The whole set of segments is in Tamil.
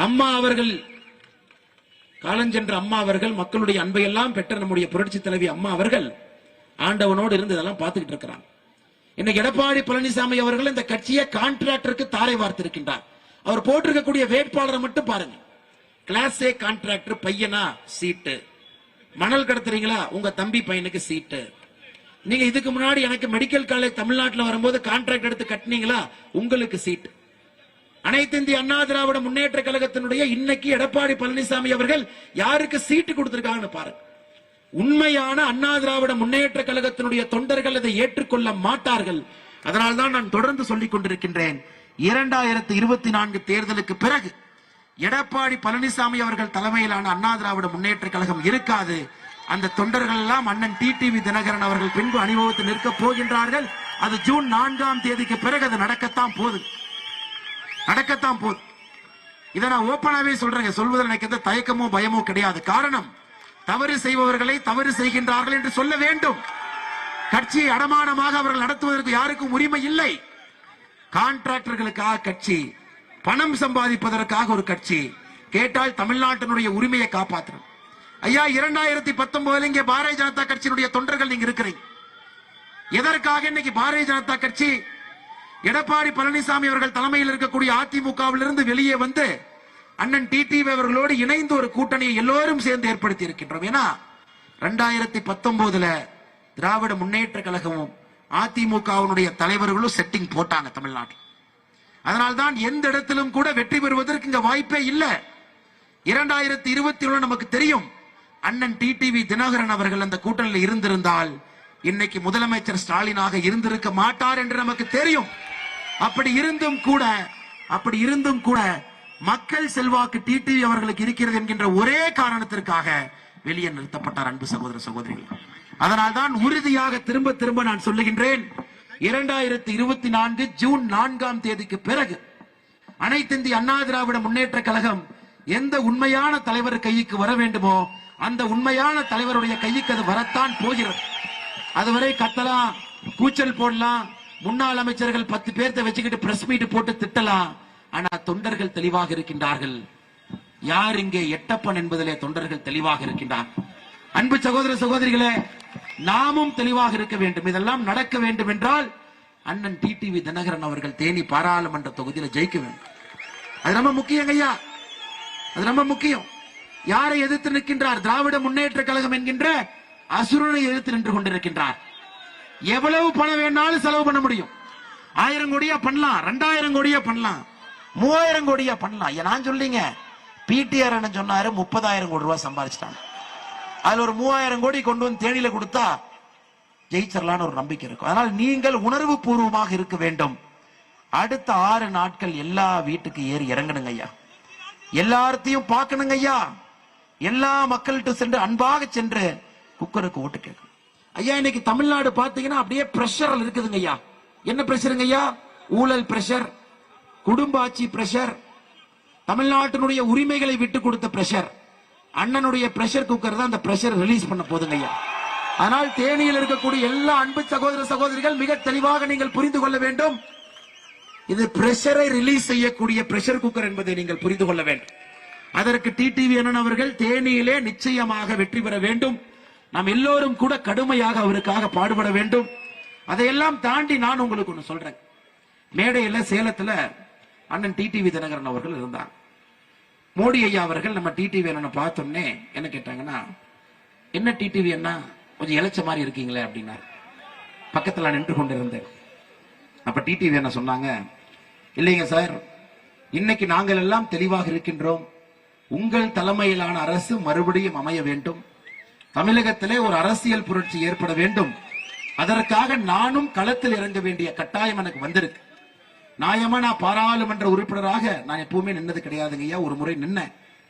அம்மா அவர்கள் காலஞ்சென்ற அம்மா அவர்கள் மக்களுடைய அன்பை எல்லாம் பெற்ற நம்முடைய புரட்சி தலைவி அம்மா அவர்கள் ஆண்டவனோடு இருந்து இதெல்லாம் பார்த்துக்கிட்டு இருக்கிறாங்க. இன்னைக்கு எடப்பாடி பழனிசாமி அவர்கள் இந்த கட்சியை கான்ட்ராக்டருக்கு தாரை வார்த்திருக்கின்றார். அவர் போட்டிருக்கக்கூடிய வேட்பாளரை மட்டும் பாருங்க. கிளாஸ் ஏ கான்ட்ராக்டர் பையனா சீட்டு, மணல் கடத்துறீங்களா உங்க தம்பி பையனுக்கு சீட்டு. நீங்க இதுக்கு முன்னாடி எனக்கு மெடிக்கல் காலேஜ் தமிழ்நாட்டில் வரும்போது கான்ட்ராக்ட் எடுத்து கட்டினீங்களா உங்களுக்கு சீட்டு. அனைத்து இந்திய அண்ணா திராவிட முன்னேற்ற கழகத்தினுடைய இன்னைக்கு எடப்பாடி பழனிசாமி அவர்கள் யாருக்கு சீட்டு கொடுத்திருக்காங்கன்னு பாருங்க. உண்மையான அண்ணா திராவிட முன்னேற்ற கழகத்தினுடைய தொண்டர்கள் அதை ஏற்றுக்கொள்ள மாட்டார்கள். அதனால்தான் நான் தொடர்ந்து சொல்லிக் கொண்டிருக்கின்றேன். 2024 தேர்தலுக்கு பிறகு எடப்பாடி பழனிசாமி அவர்கள் தலைமையிலான அண்ணா திராவிட முன்னேற்ற கழகம் இருக்காது. அந்த தொண்டர்கள் எல்லாம் அண்ணன் டிடிவி தினகரன் அவர்கள் பின்பு அணிவகுத்து நிற்க போகின்றார்கள். அது ஜூன் 4ஆம் தேதிக்கு பிறகு அது நடக்கத்தான் போகுது. இதை நான் ஓப்பனாவே சொல்றேன். சொல்வதில் எனக்கு எந்த தயக்கமோ பயமோ கிடையாது. காரணம், தவறு செய்பவர்களை தவறு செய்கின்றார்கள் என்று சொல்ல வேண்டும். கட்சியை அடமானமாக அவர்கள் நடத்துவதற்கு யாருக்கும் உரிமை இல்லை. கான்ட்ராக்டர்களுக்காக கட்சி, பணம் சம்பாதிப்பதற்காக ஒரு கட்சி. கேட்டால் தமிழ்நாட்டினுடைய உரிமையை காப்பாற்றணும். ஐயா, 2019 இங்கே பாரதிய ஜனதா கட்சியினுடைய தொண்டர்கள் நீங்க இருக்கிறீங்க. எதற்காக இன்னைக்கு பாரதிய ஜனதா கட்சி எடப்பாடி பழனிசாமி அவர்கள் தலைமையில் இருக்கக்கூடிய அதிமுகவிலிருந்து வெளியே வந்து அண்ணன் டிடிவி அவர்களோடு இணைந்து ஒரு கூட்டணியை எல்லோரும் சேர்ந்து ஏற்படுத்தி இருக்கின்றோம். ஏன்னா 2019 திராவிட முன்னேற்ற கழகமும் அதிமுகவினுடைய தலைவர்களும் செட்டிங் போட்டாங்க தமிழ்நாட்டில். அதனால்தான் எந்த இடத்திலும் கூட வெற்றி பெறுவதற்கு இங்க வாய்ப்பே இல்லை. 2021 நமக்கு தெரியும். அண்ணன் டிடிவி தினகரன் அவர்கள் அந்த கூட்டணியில் இருந்திருந்தால் இன்னைக்கு முதலமைச்சர் ஸ்டாலினாக இருந்திருக்க மாட்டார் என்று நமக்கு தெரியும். அப்படி இருந்தும் கூட மக்கள் செல்வாக்கு டிடிவி அவர்களுக்கு இருக்கிறது என்கின்ற ஒரே காரணத்திற்காக வெளியே நிறுத்தப்பட்டார். அன்பு சகோதர சகோதரிகள், அதனால்தான் உறுதியாக திரும்ப நான் சொல்லுகின்றேன். 2024 ஜூன் 4ஆம் தேதிக்கு பிறகு அனைத்து இந்திய அண்ணா திராவிட முன்னேற்ற கழகம் எந்த உண்மையான தலைவர் கைக்கு வர வேண்டுமோ அந்த உண்மையான தலைவருடைய கைக்கு அது வரத்தான் போகிறது. அதுவரை கத்தலாம், கூச்சல் போடலாம், முன்னாள் அமைச்சர்கள் 10 பேர்த்த வச்சுக்கிட்டு பிரஸ் மீட் போட்டு திட்டலாம். ஆனா தொண்டர்கள் தெளிவாக இருக்கின்றார்கள். யார் இங்கே எட்டப்பன் என்பதிலே தொண்டர்கள் தெளிவாக இருக்கின்றார். அன்பு சகோதர சகோதரிகளே, நாமும் தெளிவாக இருக்க வேண்டும். இதெல்லாம் நடக்க வேண்டும் என்றால் அண்ணன் டிடிவி தினகரன் அவர்கள் தேனி பாராளுமன்ற தொகுதியில் ஜெயிக்க வேண்டும். அது ரொம்ப முக்கியம் ஐயா, அது ரொம்ப முக்கியம். யாரை எதிர்த்து நிற்கின்றார்? திராவிட முன்னேற்ற கழகம் என்கின்ற அசுரனை எதிர்த்து நின்று கொண்டிருக்கின்றார். எவ்வளவு பணம் வேணாலும் செலவு பண்ண முடியும். 1000 கோடியா பண்ணலாம், 2000 கோடியா பண்ணலாம், 3000 கோடியா பண்ணலாம். நான் சொல்லிங்க, பிடிஆர் என்ன சொன்னாரு, 30,000 கோடி ரூபாய் சம்பாதிச்சிட்டாங்க. அதுல ஒரு 3000 கோடி கொண்டு வந்து தேனியில கொடுத்தா ஜெயிச்சிடலான்னு ஒரு நம்பிக்கை இருக்கும். அதனால் நீங்கள் உணர்வு பூர்வமாக இருக்க வேண்டும். அடுத்த 6 நாட்கள் எல்லா வீட்டுக்கு ஏறி இறங்கணுங்க ஐயா. எல்லாத்தையும் பார்க்கணுங்க ஐயா. எல்லா மக்கள்கிட்ட சென்று அன்பாக சென்று குக்கருக்கு ஓட்டு கேட்கணும் ஐயா. இன்னைக்கு தமிழ்நாடு பாத்தீங்கன்னா அப்படியே பிரஷர் இருக்குதுங்க ஐயா. என்ன பிரஷருங்க ஐயா? ஊழல் பிரஷர், குடும்ப ஆட்சி பிரஷர், தமிழ்நாட்டினுடைய உரிமைகளை விட்டு கொடுத்த பிரஷர். அண்ணனுடைய பிரஷர் குக்கர் தான் அந்த பிரஷர் ரிலீஸ் பண்ண போதுங்க ஐயா. ஆனால் தேனியில் இருக்கக்கூடிய எல்லா அன்பு சகோதர சகோதரிகள் மிக தெளிவாக நீங்கள் புரிந்து கொள்ள வேண்டும். இது பிரஷரை ரிலீஸ் செய்யக்கூடிய பிரஷர் குக்கர் என்பதை நீங்கள் புரிந்து கொள்ள வேண்டும். அதற்கு டிடிவி அண்ணன் அவர்கள் தேனியிலே நிச்சயமாக வெற்றி பெற வேண்டும். நாம் எல்லோரும் கூட கடுமையாக அவருக்காக பாடுபட வேண்டும். அதையெல்லாம் தாண்டி நான் உங்களுக்கு ஒண்ணு சொல்றேன். மேடையில சேலத்துல அண்ணன் டிடிவி தினகரன் அவர்கள் இருந்தாங்க. மோடி ஐயா அவர்கள் நம்ம டிடிவி அண்ணனை பார்த்தோன்னே என்ன கேட்டாங்கன்னா, என்ன டிடிவி அண்ணா கொஞ்சம் இளைச்ச மாதிரி இருக்கீங்களே அப்படின்னா. பக்கத்துல நின்று கொண்டிருந்தேன். அப்ப டிடிவி அண்ணா சொன்னாங்க, இல்லைங்க சார், இன்னைக்கு நாங்கள் எல்லாம் தெளிவாக இருக்கின்றோம். உங்கள் தலைமையிலான அரசு மறுபடியும் அமைய வேண்டும். தமிழகத்திலே ஒரு அரசியல் புரட்சி ஏற்பட வேண்டும். அதற்காக நானும் களத்தில் இறங்க வேண்டிய கட்டாயம் எனக்கு வந்திருக்கு. நியாயமா நான் பாராளுமன்ற உறுப்பினராக நான் எப்பவுமே நின்னது கிடையாதுங்க ஐயா. ஒரு முறை நின்ன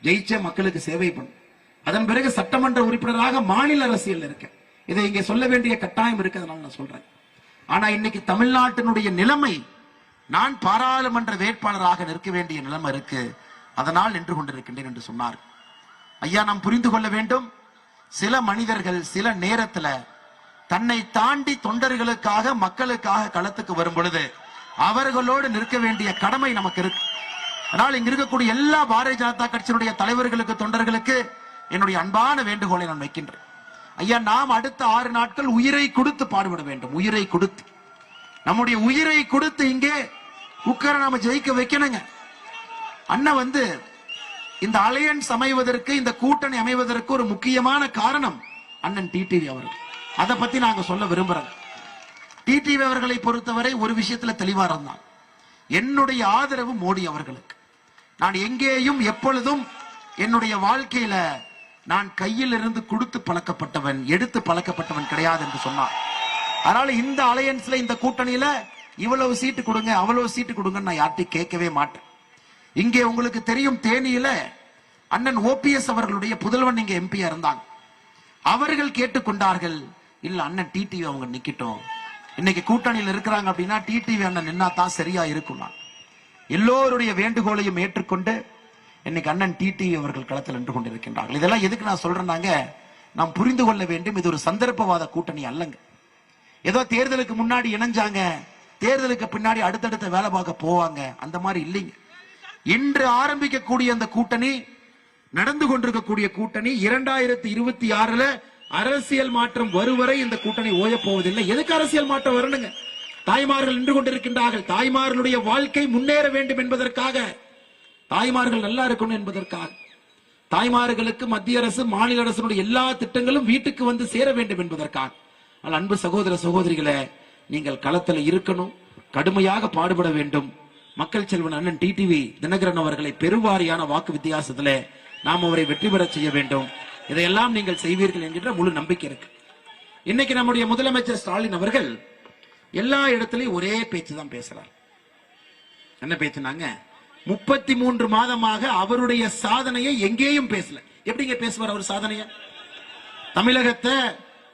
ஜெயிச்ச மக்களுக்கு சேவை பண்ணும். அதன் பிறகு சட்டமன்ற உறுப்பினராக மாநில அரசியல் இருக்கேன். இதை இங்கே சொல்ல வேண்டிய கட்டாயம் இருக்கிறதுனால நான் சொல்றேன். ஆனா இன்னைக்கு தமிழ்நாட்டினுடைய நிலைமை, நான் பாராளுமன்ற வேட்பாளராக நிற்க வேண்டிய நிலைமை இருக்கு. அதனால் நின்று கொண்டிருக்கின்றேன் என்று சொன்னார் ஐயா. நாம் புரிந்து கொள்ள வேண்டும். சில மனிதர்கள் சில நேரத்துல தன்னை தாண்டி தொண்டர்களுக்காக மக்களுக்காக களத்துக்கு வரும் பொழுது அவர்களோடு நிற்க வேண்டிய கடமை நமக்கு இருக்கு. அதனால் இங்க இருக்கக்கூடிய எல்லா பாரதிய ஜனதா கட்சியினுடைய தலைவர்களுக்கு, தொண்டர்களுக்கு என்னுடைய அன்பான வேண்டுகோளை நான் வைக்கின்றேன். ஐயா, நாம் அடுத்த 6 நாட்கள் உயிரை கொடுத்து பாடுபட வேண்டும். உயிரை கொடுத்து, நம்முடைய உயிரை கொடுத்து இங்கே உட்கார நாம ஜெயிக்க வைக்கணுங்க. அண்ணன் இந்த அலையன்ஸ் அமைவதற்கு, இந்த கூட்டணி அமைவதற்கு ஒரு முக்கியமான காரணம் அண்ணன் டிடிவி அவர்கள். அதை பத்தி நாங்க சொல்ல விரும்புறோம். டிடிவி அவர்களை பொறுத்தவரை ஒரு விஷயத்துல தெளிவா இருந்தான். என்னுடைய ஆதரவு மோடி அவர்களுக்கு. நான் எங்கேயும் எப்பொழுதும் என்னுடைய வாழ்க்கையில நான் கையில் இருந்து கொடுத்து பழக்கப்பட்டவன், எடுத்து பழக்கப்பட்டவன் கிடையாது என்று சொன்னான். அதனால இந்த அலையன்ஸ்ல, இந்த கூட்டணியில இவ்வளவு சீட்டு கொடுங்க, அவ்வளவு சீட்டு கொடுங்க நான் யார்ட்டையும் கேட்கவே மாட்டேன். இங்கே உங்களுக்கு தெரியும், தேனியில அண்ணன் ஓபிஎஸ் அவர்களுடைய புதல்வன் இங்க எம்பியா இருந்தாங்க. அவர்கள் கேட்டுக்கொண்டார்கள், இல்ல அண்ணன் டிடிவி அவங்க நிக்கட்டும், இன்னைக்கு கூட்டணியில் இருக்கிறாங்க அப்படின்னா டிடிவி அண்ணன் நின்னா தான் சரியா இருக்கும். எல்லோருடைய வேண்டுகோளையும் ஏற்றுக்கொண்டு இன்னைக்கு அண்ணன் டிடிவி அவர்கள் களத்தில் நின்று கொண்டிருக்கின்றார்கள். இதெல்லாம் எதுக்கு நான் சொல்றேன்னாங்க, நாம் புரிந்து கொள்ள வேண்டும், இது ஒரு சந்தர்ப்பவாத கூட்டணி அல்லங்க. ஏதோ தேர்தலுக்கு முன்னாடி இணைஞ்சாங்க, தேர்தலுக்கு பின்னாடி அடுத்தடுத்த வேலை பார்க்க போவாங்க, அந்த மாதிரி இல்லைங்க. இன்று ஆரம்பிக்கக்கூடிய அந்த கூட்டணி, நடந்து கொண்டிருக்கக்கூடிய கூட்டணி 2026 அரசியல் மாற்றம் வருவரை இந்த கூட்டணி ஓய போவதில்லை. எதுக்கு அரசியல் மாற்றம் வரணுங்க? தாய்மார்கள் நின்று கொண்டிருக்கின்றார்கள். தாய்மார்களுடைய வாழ்க்கை முன்னேற வேண்டும் என்பதற்காக, தாய்மார்கள் நல்லா இருக்கணும் என்பதற்காக, தாய்மார்களுக்கு மத்திய அரசு, மாநில அரசுடைய எல்லா திட்டங்களும் வீட்டுக்கு வந்து சேர வேண்டும் என்பதற்காக. அன்பு சகோதர சகோதரிகளை, நீங்கள் களத்தில் இருக்கணும், கடுமையாக பாடுபட வேண்டும். மக்கள் செல்வன் அண்ணன் டிடிவி தினகரன் அவர்களை பெருவாரியான வாக்கு வித்தியாசத்தில் நாம் அவரை வெற்றி பெற செய்ய வேண்டும். இதையெல்லாம் நீங்கள் செய்வீர்கள் என்கின்ற முழு நம்பிக்கை இருக்கு. இன்னைக்கு நம்முடைய முதலமைச்சர் ஸ்டாலின் அவர்கள் எல்லா இடத்திலையும் ஒரே பேச்சு தான் பேசுறார். என்ன பேச்சுனாங்க, 33 மாதமாக அவருடைய சாதனையை எங்கேயும் பேசல. எப்படிங்க பேசுவார் அவர் சாதனைய? தமிழகத்தை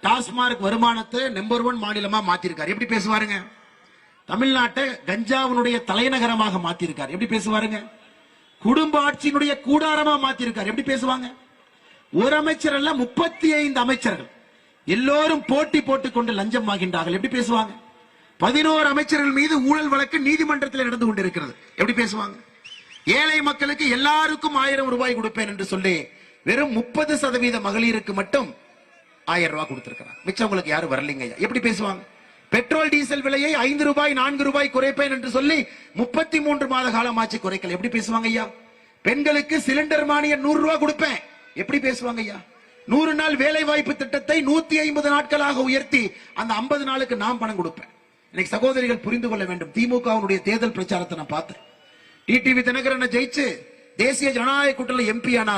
டாஸ்மார்க் வருமானத்தை நம்பர் 1 மாநிலமா மாத்திருக்காரு. எப்படி பேசுவாருங்க? தமிழ்நாட்டை கஞ்சாவினுடைய தலைநகரமாக மாத்திருக்காரு. எப்படி பேசுவாருங்க? குடும்ப ஆட்சியினுடைய கூடாரமா மாத்திருக்காரு. எப்படி பேசுவாங்க? ஒரு அமைச்சர் அல்ல, 35 அமைச்சர்கள் எல்லோரும் போட்டி போட்டுக் கொண்டு லஞ்சம் வாங்கின்றார்கள். எப்படி பேசுவாங்க? 11 அமைச்சர்கள் மீது ஊழல் வழக்கு நீதிமன்றத்தில் நடந்து கொண்டிருக்கிறது. எப்படி பேசுவாங்க? ஏழை மக்களுக்கு எல்லாருக்கும் 1000 ரூபாய் கொடுப்பேன் என்று சொல்லி வெறும் 30% மகளிருக்கு மட்டும் 1000 ரூபாய் கொடுத்திருக்கிறார். மிச்சவங்களுக்கு யாரும் வரலீங்க. எப்படி பேசுவாங்க? பெட்ரோல் டீசல் விலையை 5 ரூபாய் 4 ரூபாய் குறைப்பேன் என்று சொல்லி 33 மாத காலம் ஆட்சி குறைக்கல. எப்படி பேசுவாங்க ஐயா? பெண்களுக்கு சிலிண்டர் மானியம் 100 ரூபாய் கொடுப்பேன். எப்படி பேசுவாங்க ஐயா? 100 நாள் வேலை வாய்ப்பு திட்டத்தை 150 நாட்களாக உயர்த்தி அந்த 50 நாளுக்கு நான் பணம் கொடுப்பேன். இன்னைக்கு சகோதரிகள் புரிந்து கொள்ள வேண்டும். திமுகவுடைய தேர்தல் பிரச்சாரத்தை நான் பார்த்தேன். டிடிவி தினகரன் ஜெயிச்சு தேசிய ஜனநாயக கூட்டணியில் எம்பி ஆனா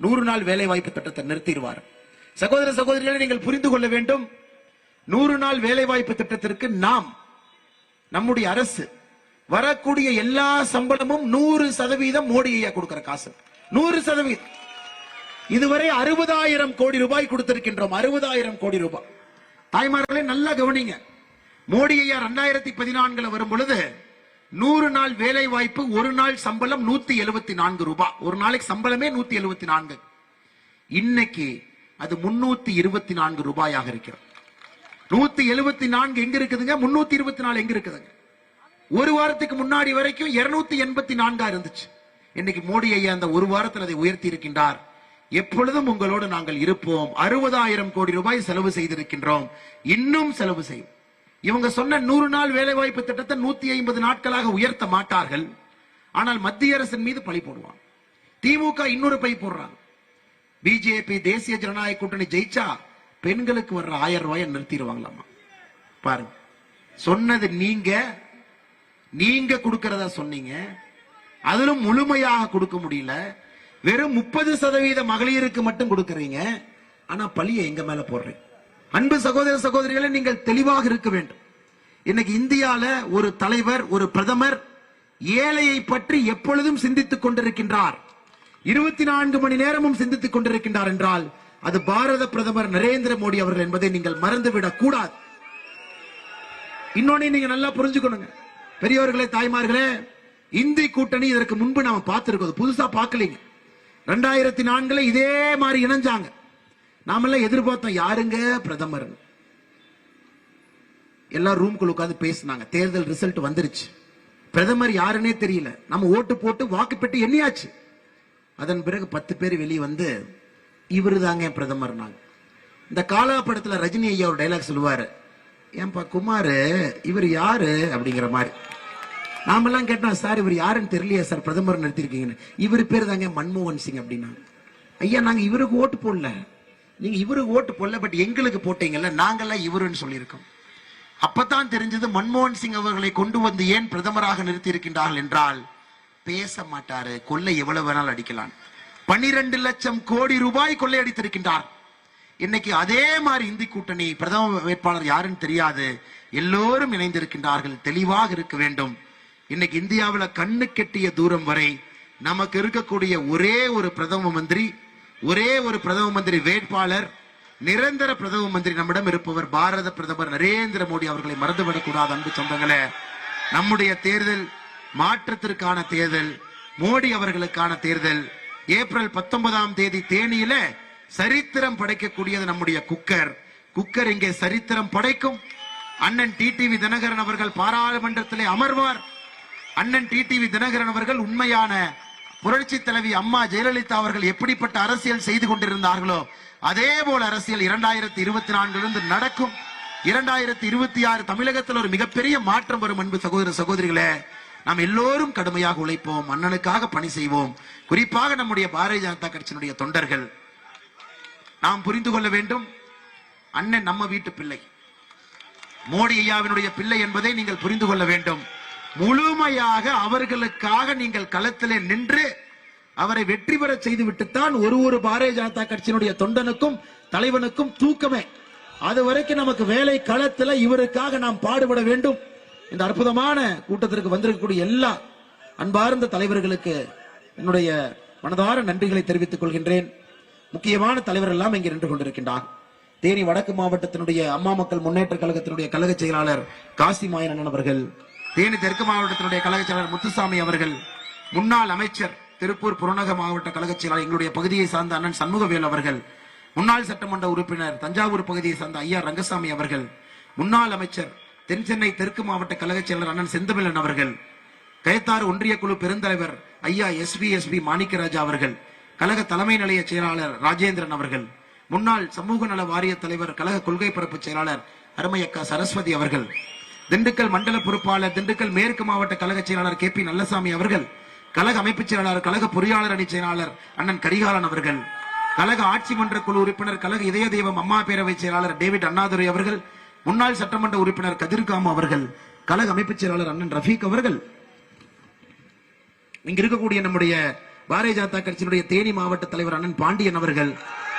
100 நாள் வேலை வாய்ப்பு திட்டத்தை நிறுத்திடுவார். சகோதர சகோதரிகளை நீங்கள் புரிந்து கொள்ள வேண்டும். 100 நாள் வேலை வாய்ப்பு திட்டத்திற்கு நாம், நம்முடைய அரசு வரக்கூடிய எல்லா சம்பளமும் 100% மோடி ஐயா கொடுக்கிற காசு. 100%. இதுவரை 60,000 கோடி ரூபாய் கொடுத்திருக்கின்றோம். 60,000 கோடி ரூபாய். தாய்மார்களே நல்லா கவனிங்க. மோடி ஐயா 2014 வரும் பொழுது 100 நாள் வேலை வாய்ப்பு, ஒரு நாள் சம்பளம் 174 ரூபாய். ஒரு நாளைக்கு சம்பளமே 174. இன்னைக்கு அது 324 ரூபாயாக இருக்கிறது. 174 எங்க இருக்குதுங்க? 324 எங்க இருக்குதுங்க? ஒரு வாரத்துக்கு முன்னாடி வரைக்கும் 284 இருந்துச்சு. இன்னைக்கு மோடி ஐயா அந்த ஒரு வாரத்தில் அதை உயர்த்தி இருக்கின்றார். எப்பொழுதும் உங்களோடு நாங்கள் இருப்போம். 60,000 கோடி ரூபாய் செலவு செய்திருக்கின்றோம். இன்னும் செலவு செய்யும். இவங்க சொன்ன 100 நாள் வேலை வாய்ப்பு திட்டத்தை 150 நாட்களாக உயர்த்த மாட்டார்கள். ஆனால் மத்திய அரசின் மீது பழி போடுவாங்க. திமுக இன்னொரு பழி போடுறாங்க. பிஜேபி தேசிய ஜனநாயக கூட்டணி ஜெயிச்சா பெண்களுக்கு வர்ற 1000 ரூபாயை நிறுத்திடுவாங்களாமா. பாருங்க, சொன்னது நீங்க கொடுக்கறதா சொன்னீங்க. அதிலும் முழுமையாக கொடுக்க முடியல. வெறும் 30% மகளிருக்கு மட்டும் கொடுக்கறீங்க. ஆனா பழிய எங்க மேல போடுறீங்க? அன்பு சகோதர சகோதரிகளை, நீங்கள் தெளிவாக இருக்க வேண்டும். இன்னைக்கு இந்தியால ஒரு தலைவர், ஒரு பிரதமர் ஏழையை பற்றி எப்பொழுதும் சிந்தித்துக் கொண்டிருக்கின்றார். 24 மணி நேரமும் சிந்தித்துக் கொண்டிருக்கின்றார் என்றால் அது பாரத பிரதமர் நரேந்திர மோடி அவர்கள் என்பதை நீங்கள் மறந்துவிடக் கூடாது. இன்னொன்னு நீங்க நல்லா புரிஞ்சுக்கணுங்க. பெரியவர்களே, தாய்மார்களே, இந்தி கூட்டணி இதற்கு முன்பு நாம பார்த்திருக்கோம். புதுசா பார்க்கலீங்க. 2004 இதே மாதிரி இணைஞ்சாங்க. நாமெல்லாம் எதிர்பார்த்தோம், யாருங்க பிரதமர்? எல்லாரும் ரூம்குள்ள உட்கார்ந்து பேசினாங்க. தேர்தல் ரிசல்ட் வந்துருச்சு. பிரதமர் யாருன்னே தெரியல. நம்ம ஓட்டு போட்டு வாக்கு பெட்டி எண்ணியாச்சு. அதன் பிறகு 10 பேர் வெளியே வந்து இவரு தாங்க பிரதமர். இந்த காலா படத்துல ரஜினி ஐயா ஒரு டைலாக் சொல்லுவாரு, ஏன்பா குமாரு இவர் யாரு அப்படிங்கிற மாதிரி. நாமெல்லாம் கேட்டோம், சார் இவர் யாருன்னு தெரியலையா சார் பிரதமர் நிறுத்திருக்கீங்கன்னு. இவர் பேர் தாங்க மன்மோகன் சிங் அப்படின்னா. ஐயா நாங்க இவருக்கு ஓட்டு போடல, நீங்க இவருக்கு ஓட்டு போடல, பட் எங்களுக்கு போட்டீங்கல்ல, நாங்கெல்லாம் இவருன்னு சொல்லியிருக்கோம். அப்பதான் தெரிஞ்சது மன்மோகன் சிங் அவர்களை கொண்டு வந்து ஏன் பிரதமராக நிறுத்தி இருக்கின்றார்கள் என்றால், பேச மாட்டாரு, கொள்ளை எவ்வளவு வேணாலும் அடிக்கலாம். 12 லட்சம் கோடி ரூபாய் கொள்ளை அடித்திருக்கின்றார். இன்னைக்கு அதே மாதிரி இந்தி கூட்டணி பிரதம வேட்பாளர் யாருன்னு தெரியாது, எல்லோரும் இணைந்திருக்கின்றார்கள். தெளிவாக இருக்க வேண்டும். இன்னைக்கு இந்தியாவில் கண்ணு கெட்டிய தூரம் வரை நமக்கு இருக்கக்கூடிய ஒரே ஒரு பிரதம மந்திரி, ஒரே ஒரு பிரதம மந்திரி வேட்பாளர், நிரந்தர பிரதம மந்திரி நம்மிடம் இருப்பவர் பாரத பிரதமர் நரேந்திர மோடி அவர்களை மறந்துவிடக் கூடாது. அன்பு சொந்தங்களே, நம்முடைய தேர்தல் மாற்றத்திற்கான தேர்தல், மோடி அவர்களுக்கான தேர்தல். ஏப்ரல் 19ஆம் தேதி தேனியில சரித்திரம் படைக்கக்கூடியது நம்முடைய குக்கர் இங்கே சரித்திரம் படைக்கும். அண்ணன் டிடிவி தினகரன் அவர்கள் பாராளுமன்றத்திலே அமர்வார். அண்ணன் டிடிவி தினகரன் அவர்கள் உண்மையான புரட்சி தலைவி அம்மா ஜெயலலிதா அவர்கள் எப்படிப்பட்ட அரசியல் செய்து கொண்டிருந்தார்களோ அதே போல அரசியல் 2024 நடக்கும். 2026 தமிழகத்தில் ஒரு மிகப்பெரிய மாற்றம் வரும். அன்பு சகோதர சகோதரிகளே, நாம் எல்லோரும் கடுமையாக உழைப்போம், அண்ணனுக்காக பணி செய்வோம். குறிப்பாக நம்முடைய பாரதிய ஜனதா கட்சியினுடைய தொண்டர்கள் நாம் புரிந்து கொள்ள வேண்டும். அண்ணன் நம்ம வீட்டு பிள்ளை, மோடி ஐயாவினுடைய பிள்ளை என்பதை நீங்கள் புரிந்து கொள்ள வேண்டும். முழுமையாக அவர்களுக்காக நீங்கள் களத்திலே நின்று அவரை வெற்றி பெற செய்து விட்டுத்தான் ஒரு பாரதிய ஜனதா கட்சியினுடைய தொண்டனுக்கும் தலைவனுக்கும் தூக்கமே. அது வரைக்கும் நமக்கு வேலை களத்தில் இவருக்காக நாம் பாடுபட வேண்டும். இந்த அற்புதமான கூட்டத்திற்கு வந்திருக்கக்கூடிய எல்லா அன்பார்ந்த தலைவர்களுக்கு என்னுடைய மனதார நன்றிகளை தெரிவித்துக் கொள்கின்றேன். முக்கியமான தலைவர் எல்லாம் இங்கே நின்று கொண்டிருக்கின்றார். தேனி வடக்கு மாவட்டத்தினுடைய அம்மா மக்கள் முன்னேற்ற கழகத்தினுடைய கழக செயலாளர் காசி மாயனன் அவர்கள், தேனி தெற்கு மாவட்டத்தினுடைய கழக செயலாளர் முத்துசாமி அவர்கள், முன்னாள் அமைச்சர் திருப்பூர் புறநகர் மாவட்ட கழக செயலாளர் எங்களுடைய பகுதியை சார்ந்த அண்ணன் சண்முகவேல் அவர்கள், முன்னாள் சட்டமன்ற உறுப்பினர் தஞ்சாவூர் பகுதியை சார்ந்த ஐயா ரங்கசாமி அவர்கள், முன்னாள் அமைச்சர் தென் சென்னை தெற்கு மாவட்ட கழக செயலாளர் அண்ணன் செந்தமிழன் அவர்கள், கயத்தாறு ஒன்றிய குழு பெருந்தலைவர் ஐயா எஸ்பி மாணிக்கராஜா அவர்கள், கழக தலைமை நிலைய செயலாளர் ராஜேந்திரன் அவர்கள், முன்னாள் சமூக நல வாரிய தலைவர் கழக கொள்கை பரப்பு செயலாளர் அருமையக்கா சரஸ்வதி அவர்கள், திண்டுக்கல் மண்டல பொறுப்பாளர் திண்டுக்கல் மேற்கு மாவட்ட கழக செயலாளர் KP நல்லசாமி அவர்கள், கழக அமைப்பு செயலாளர் கழக பொறியாளர் அணி செயலாளர் அண்ணன் கரிகாலன் அவர்கள், கழக ஆட்சி மன்ற குழு உறுப்பினர் கழக இதய தெய்வம் அம்மா பேரவை செயலாளர் டேவிட் அண்ணாதுரை அவர்கள், முன்னாள் சட்டமன்ற உறுப்பினர் கதிர்காமு அவர்கள், கழக அமைப்பு செயலாளர் அண்ணன் ரஃபீக் அவர்கள், இங்க இருக்கக்கூடிய நம்முடைய பாரதிய ஜனதா கட்சியினுடைய தேனி மாவட்ட தலைவர் அண்ணன் பாண்டியன் அவர்கள்,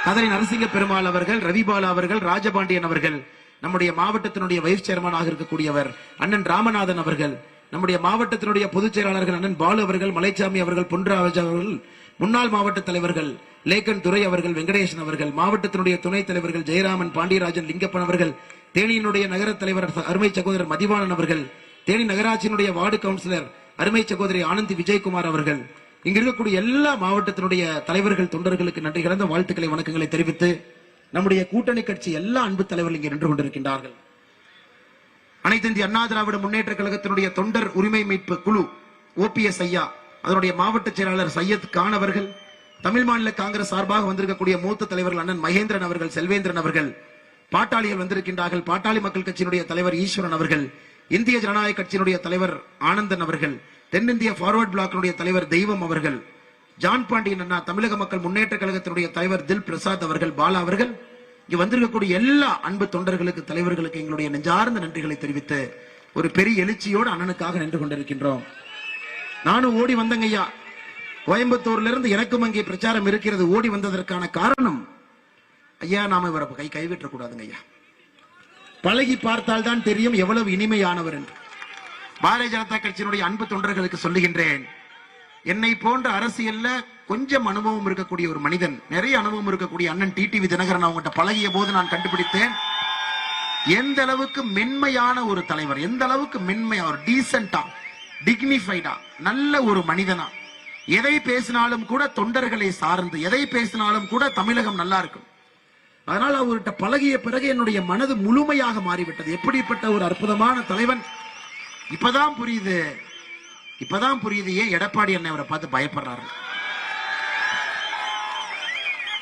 கதறி நரசிங்க பெருமாள் அவர்கள், ரவிபாலா அவர்கள், ராஜபாண்டியன் அவர்கள், நம்முடைய மாவட்டத்தினுடைய வைஸ் சேர்மனாக இருக்கக்கூடியவர் அண்ணன் ராமநாதன் அவர்கள், நம்முடைய மாவட்டத்தினுடைய பொதுச் செயலாளர்கள் அண்ணன் பாலு அவர்கள், மலைச்சாமி அவர்கள், பொன்ராஜ் அவர்கள், முன்னாள் மாவட்ட தலைவர்கள் லேக்கன் துரை அவர்கள், வெங்கடேசன் அவர்கள், மாவட்டத்தினுடைய துணைத் தலைவர்கள் ஜெயராமன், பாண்டியராஜன், லிங்கப்பன் அவர்கள், தேனியினுடைய நகர தலைவர் அருமை சகோதரர் மதிவாணன் அவர்கள், தேனி நகராட்சியினுடைய வார்டு கவுன்சிலர் அருமை சகோதரி ஆனந்தி விஜயகுமார் அவர்கள், இங்க இருக்கக்கூடிய எல்லா மாவட்டத்தினுடைய தலைவர்கள் தொண்டர்களுக்கு நன்றி கலந்த வாழ்த்துக்களை வணக்கங்களை தெரிவித்து, நம்முடைய கூட்டணி கட்சி எல்லா அன்பு தலைவர்கள் இங்கே நின்று கொண்டிருக்கின்றார்கள். அனைத்து இந்திய அண்ணா திராவிட முன்னேற்ற கழகத்தினுடைய தொண்டர் உரிமை மீட்பு குழு OPS ஐயா, அதனுடைய மாவட்ட செயலாளர் சையத் கான் அவர்கள், தமிழ் மாநில காங்கிரஸ் சார்பாக வந்திருக்கக்கூடிய மூத்த தலைவர்கள் அண்ணன் மகேந்திரன் அவர்கள், செல்வேந்திரன் அவர்கள், பாட்டாளிகள் வந்திருக்கின்றார்கள். பாட்டாளி மக்கள் கட்சியினுடைய தலைவர் ஈஸ்வரன் அவர்கள், இந்திய ஜனநாயக கட்சியினுடைய தலைவர் ஆனந்தன் அவர்கள், தென்னிந்திய ஃபார்வர்ட் பிளாக்கினுடைய தலைவர் தெய்வம் அவர்கள், ஜான் பாண்டியன் அண்ணா, தமிழக மக்கள் முன்னேற்ற கழகத்தினுடைய தலைவர் தில் பிரசாத் அவர்கள், பாலா அவர்கள், இங்க வந்திருக்கக்கூடிய எல்லா அன்பு தொண்டர்களுக்கு தலைவர்களுக்கு எங்களுடைய நெஞ்சார்ந்த நன்றிகளை தெரிவித்து ஒரு பெரிய எழுச்சியோடு அண்ணனுக்காக நின்று கொண்டிருக்கின்றோம். நானும் ஓடி வந்தங்க ஐயா, கோயம்புத்தூர்ல இருந்து எனக்கும் அங்கே பிரச்சாரம் இருக்கிறது. ஓடி வந்ததற்கான காரணம் ஐயா, நாம இவரை கைவிட்ட கூடாதுங்க ஐயா. பழகி பார்த்தால் தான் தெரியும் எவ்வளவு இனிமையானவர் என்று. பாரதிய ஜனதா கட்சியினுடைய அன்பு தொண்டர்களுக்கு சொல்லுகின்றேன், என்னை போன்ற அரசியல்ல கொஞ்சம் அனுபவம் இருக்கக்கூடிய ஒரு மனிதன், நிறைய அனுபவம் இருக்கக்கூடிய அண்ணன் டிடிவி தினகரன் அவங்ககிட்ட பழகிய போது நான் கண்டுபிடித்தேன் எந்த அளவுக்கு மென்மையான ஒரு தலைவர், எந்த அளவுக்கு மென்மையா, ஒரு டீசென்டா, டிக்னிஃபைடா, நல்ல ஒரு மனிதனா. எதை பேசினாலும் கூட தொண்டர்களை சார்ந்து, எதை பேசினாலும் கூட தமிழகம் நல்லா இருக்கும். அதனால அவர்கிட்ட பழகிய பிறகு என்னுடைய மனது முழுமையாக மாறிவிட்டது. எப்படிப்பட்ட ஒரு அற்புதமான தலைவன். இப்பதான் புரியுது, இப்பதான் புரியுது ஏன் எடப்பாடி அண்ணன் அவரை பார்த்து பயப்படுறாரு.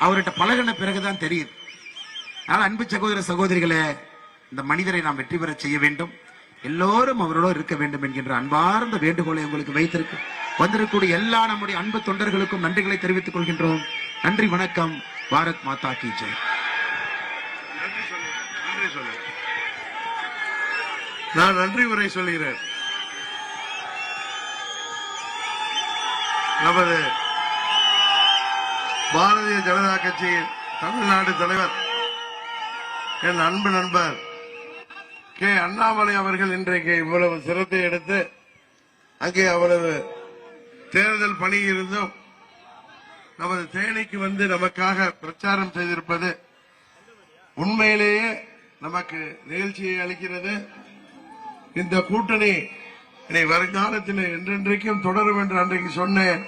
அவர்கிட்ட பழகின பிறகுதான் தெரியுது. அதனால அன்பு சகோதர சகோதரிகளே, இந்த மனிதரை நாம் வெற்றி பெற செய்ய வேண்டும், எல்லோரும் அவரோடு இருக்க வேண்டும் என்கின்ற அன்பார்ந்த வேண்டுகோளை உங்களுக்கு வைத்திருக்கு வந்திருக்கக்கூடிய எல்லா நம்முடைய அன்பு தொண்டர்களுக்கும் நன்றிகளை தெரிவித்துக் கொள்கின்றோம். நன்றி, வணக்கம். பாரத் மாதா கி ஜெய். நான் நன்றி உரை சொல்கிறேன். நமது பாரதிய ஜனதா கட்சியின் தமிழ்நாடு தலைவர் என் அன்பு நண்பர் கே அண்ணாமலை அவர்கள் இன்றைக்கு இவ்வளவு சிரத்தை எடுத்து அங்கே அவ்வளவு தேர்தல் பணி இருந்தும் நமது தேனிக்கு வந்து நமக்காக பிரச்சாரம் செய்திருப்பது உண்மையிலேயே நமக்கு நிகழ்ச்சியை அளிக்கிறது. இந்த கூட்டணி வருங்காலத்தில் என்றென்றைக்கும் தொடரும் என்று அன்றைக்கு சொன்னேன்.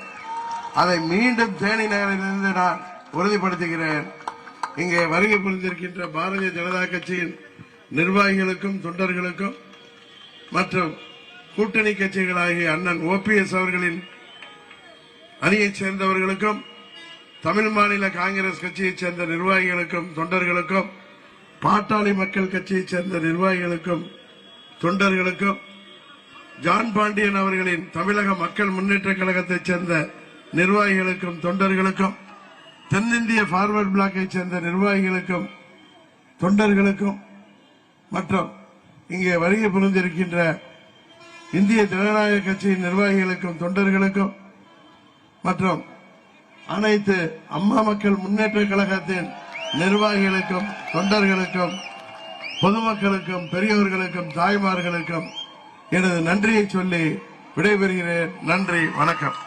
அதை மீண்டும் தேனி நகரிலிருந்து நான் உறுதிப்படுத்துகிறேன். இங்கே வருகை புரிந்திருக்கின்ற பாரதிய ஜனதா கட்சியின் நிர்வாகிகளுக்கும் தொண்டர்களுக்கும் மற்றும் கூட்டணி கட்சிகளாகிய அண்ணன் OPS அவர்களின் அணியைச் சேர்ந்தவர்களுக்கும் தமிழ் மாநில காங்கிரஸ் கட்சியைச் சேர்ந்த நிர்வாகிகளுக்கும் தொண்டர்களுக்கும் பாட்டாளி மக்கள் கட்சியைச் சேர்ந்த நிர்வாகிகளுக்கும் தொண்டர்களுக்கும் ஜான் பாண்டியன் அவர்களின் தமிழக மக்கள் முன்னேற்ற கழகத்தைச் சேர்ந்த நிர்வாகிகளுக்கும் தொண்டர்களுக்கும் தென்னிந்திய பார்வர்ட் பிளாக்கை சேர்ந்த நிர்வாகிகளுக்கும் தொண்டர்களுக்கும் மற்றும் இங்கே வருகை புரிந்திருக்கின்ற இந்திய ஜனநாயக கட்சியின் நிர்வாகிகளுக்கும் தொண்டர்களுக்கும் மற்றும் அனைத்து அம்மா மக்கள் முன்னேற்ற கழகத்தின் நிர்வாகிகளுக்கும் தொண்டர்களுக்கும் பொதுமக்களுக்கும் பெரியவர்களுக்கும் தாய்மார்களுக்கும் எனது நன்றியை சொல்லி விடைபெறுகிறேன். நன்றி, வணக்கம்.